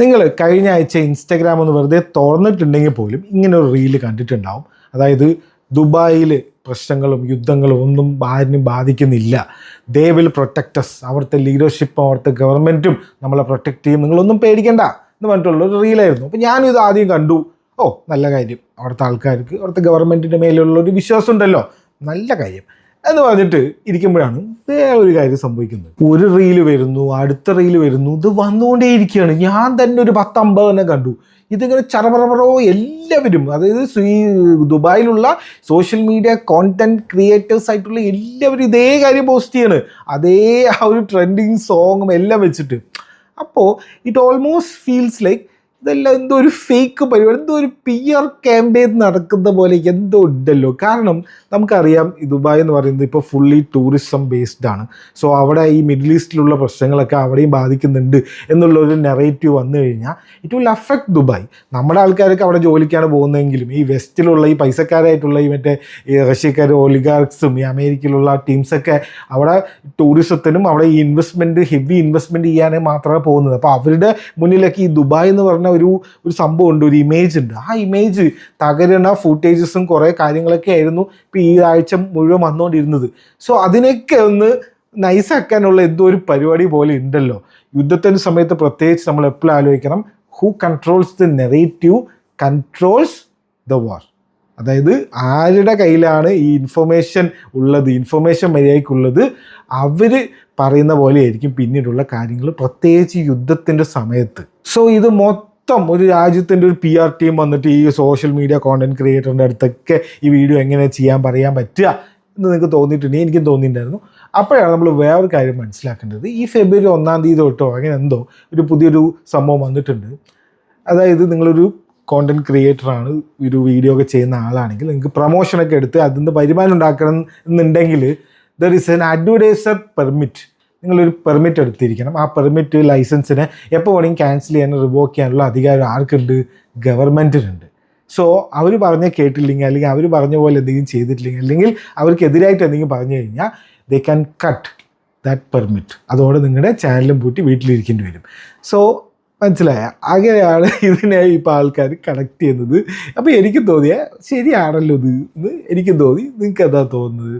നിങ്ങൾ കഴിഞ്ഞ ആഴ്ച ഇൻസ്റ്റാഗ്രാം ഒന്ന് വെറുതെ തുറന്നിട്ടുണ്ടെങ്കിൽ പോലും ഇങ്ങനെ ഒരു റീല് കണ്ടിട്ടുണ്ടാവും. അതായത് ദുബായിൽ പ്രശ്നങ്ങളും യുദ്ധങ്ങളും ഒന്നും ആരിനും ബാധിക്കുന്നില്ല. They will protect us. അവിടുത്തെ ലീഡർഷിപ്പും അവിടുത്തെ ഗവൺമെൻറ്റും നമ്മളെ പ്രൊട്ടക്റ്റ് ചെയ്യും, നിങ്ങളൊന്നും പേടിക്കണ്ട എന്ന് പറഞ്ഞിട്ടുള്ള ഒരു റീലായിരുന്നു. അപ്പോൾ ഞാനും ഇത് ആദ്യം കണ്ടു. നല്ല കാര്യം, അവിടുത്തെ ആൾക്കാർക്ക് അവിടുത്തെ ഗവൺമെൻറ്റിൻ്റെ മേലുള്ള ഒരു വിശ്വാസം ഉണ്ടല്ലോ, നല്ല കാര്യം എന്ന് പറഞ്ഞിട്ട് ഇരിക്കുമ്പോഴാണ് വേറെ ഒരു കാര്യം സംഭവിക്കുന്നത്. ഒരു റീല് വരുന്നു, അടുത്ത റീല് വരുന്നു, ഇത് വന്നുകൊണ്ടേയിരിക്കുകയാണ്. ഞാൻ തന്നെ ഒരു 10-50 തന്നെ കണ്ടു. ഇതിങ്ങനെ ചറപറപറോ എല്ലാവരും, അതായത് ഈ ദുബായിലുള്ള സോഷ്യൽ മീഡിയ കോണ്ടന്റ് ക്രിയേറ്റേഴ്സ് ആയിട്ടുള്ള എല്ലാവരും ഇതേ കാര്യം പോസ്റ്റ് ചെയ്യാണ്, അതേ ആ ഒരു ട്രെൻഡിങ് സോങ്ങും എല്ലാം വെച്ചിട്ട്. അപ്പോൾ ഇറ്റ് ഓൾമോസ്റ്റ് ഫീൽസ് ലൈക്ക് ഇതെല്ലാം എന്തോ ഒരു ഫേക്ക് പരിപാടി, എന്തോ ഒരു PR ക്യാമ്പയിൻ നടക്കുന്ന പോലെ എന്തോ ഉണ്ടല്ലോ. കാരണം നമുക്കറിയാം ഈ ദുബായ് എന്ന് പറയുന്നത് ഇപ്പോൾ ഫുള്ളി ടൂറിസം ബേസ്ഡ് ആണ്. സോ അവിടെ ഈ മിഡിൽ ഈസ്റ്റിലുള്ള പ്രശ്നങ്ങളൊക്കെ അവിടെയും ബാധിക്കുന്നുണ്ട് എന്നുള്ളൊരു നെറേറ്റീവ് വന്നു കഴിഞ്ഞാൽ ഇറ്റ് വിൽ അഫക്റ്റ് ദുബായ്. നമ്മുടെ ആൾക്കാരൊക്കെ അവിടെ ജോലിക്കാണ് പോകുന്നതെങ്കിലും ഈ വെസ്റ്റിലുള്ള ഈ പൈസക്കാരായിട്ടുള്ള ഈ മറ്റേ ഈ റഷ്യക്കാർ ഒലിഗാർക്സും ഈ അമേരിക്കയിലുള്ള ടീംസൊക്കെ അവിടെ ടൂറിസത്തിനും അവിടെ ഈ ഇൻവെസ്റ്റ്മെൻറ്റ് ഹെവി ഇൻവെസ്റ്റ്മെൻറ്റ് ചെയ്യാനേ മാത്രമേ പോകുന്നത്. അപ്പോൾ അവരുടെ മുന്നിലൊക്കെ ഈ ദുബായ് എന്ന് പറഞ്ഞ ഒരു സംഭവം ഉണ്ട്, ഒരു ഇമേജ് ഉണ്ട്. ആ ഇമേജ് തകരണ ഫുട്ടേജസും കുറേ കാര്യങ്ങളൊക്കെ ആയിരുന്നു ഇപ്പോൾ ഈ ആഴ്ച മുഴുവൻ വന്നുകൊണ്ടിരുന്നത്. സോ അതിനൊക്കെ ഒന്ന് നൈസാക്കാനുള്ള എന്തോ ഒരു പരിപാടി പോലെ ഉണ്ടല്ലോ. യുദ്ധത്തിൻ്റെ സമയത്ത് പ്രത്യേകിച്ച് നമ്മൾ എപ്പോഴും ആലോചിക്കണം, who controls the narrative controls the war. അതായത് ആരുടെ കയ്യിലാണ് ഈ ഇൻഫർമേഷൻ ഉള്ളത്, ഇൻഫർമേഷൻ മര്യാദയ്ക്കുള്ളത്, അവർ പറയുന്ന പോലെയായിരിക്കും പിന്നീടുള്ള കാര്യങ്ങൾ, പ്രത്യേകിച്ച് യുദ്ധത്തിൻ്റെ സമയത്ത്. സോ ഇത് ഒരു രാജ്യത്തിൻ്റെ ഒരു PR ടീം വന്നിട്ട് ഈ സോഷ്യൽ മീഡിയ കോണ്ടന്റ് ക്രിയേറ്ററിൻ്റെ അടുത്തൊക്കെ ഈ വീഡിയോ എങ്ങനെ പറയാൻ പറ്റുക എന്ന് നിങ്ങൾക്ക് തോന്നിയിട്ടുണ്ടെങ്കിൽ എനിക്കും തോന്നിയിട്ടുണ്ടായിരുന്നു. അപ്പോഴാണ് നമ്മൾ വേറൊരു കാര്യം മനസ്സിലാക്കേണ്ടത്. ഈ ഫെബ്രുവരി 1-ാം തീയതി തൊട്ടോ അങ്ങനെ എന്തോ ഒരു പുതിയൊരു സംഭവം വന്നിട്ടുണ്ട്. അതായത് നിങ്ങളൊരു കോണ്ടന്റ് ക്രിയേറ്ററാണ്, ഒരു വീഡിയോ ഒക്കെ ചെയ്യുന്ന ആളാണെങ്കിൽ നിങ്ങൾക്ക് പ്രൊമോഷനൊക്കെ എടുത്ത് അതിൽ നിന്ന് വരുമാനം ഉണ്ടാക്കണം എന്നുണ്ടെങ്കിൽ there is an advertiser permit. നിങ്ങളൊരു പെർമിറ്റ് എടുത്തിരിക്കണം. ആ പെർമിറ്റ് ലൈസൻസിനെ എപ്പോൾ വേണമെങ്കിൽ ക്യാൻസൽ ചെയ്യാനും റിവോക്ക് ചെയ്യാനുള്ള അധികാരം ആർക്കുണ്ട്? ഗവൺമെൻറ്റിനുണ്ട്. സോ അവർ പറഞ്ഞ കേട്ടില്ലെങ്കിൽ അല്ലെങ്കിൽ അവർ പറഞ്ഞ പോലെ എന്തെങ്കിലും ചെയ്തിട്ടില്ലെങ്കിൽ അല്ലെങ്കിൽ അവർക്കെതിരായിട്ട് എന്തെങ്കിലും പറഞ്ഞു കഴിഞ്ഞാൽ they can cut that permit. അതോടെ നിങ്ങളുടെ ചാനലും പൂട്ടി വീട്ടിലിരിക്കേണ്ടി വരും. സോ മനസ്സിലായ, അങ്ങനെയാണ് ഇതിനെ ഇപ്പോൾ ആൾക്കാർ കണക്ട് ചെയ്യുന്നത്. അപ്പോൾ എനിക്ക് തോന്നിയ ശരിയാണല്ലോ ഇത് എന്ന് എനിക്ക് തോന്നി. നിങ്ങൾക്ക് എന്താ തോന്നുന്നത്?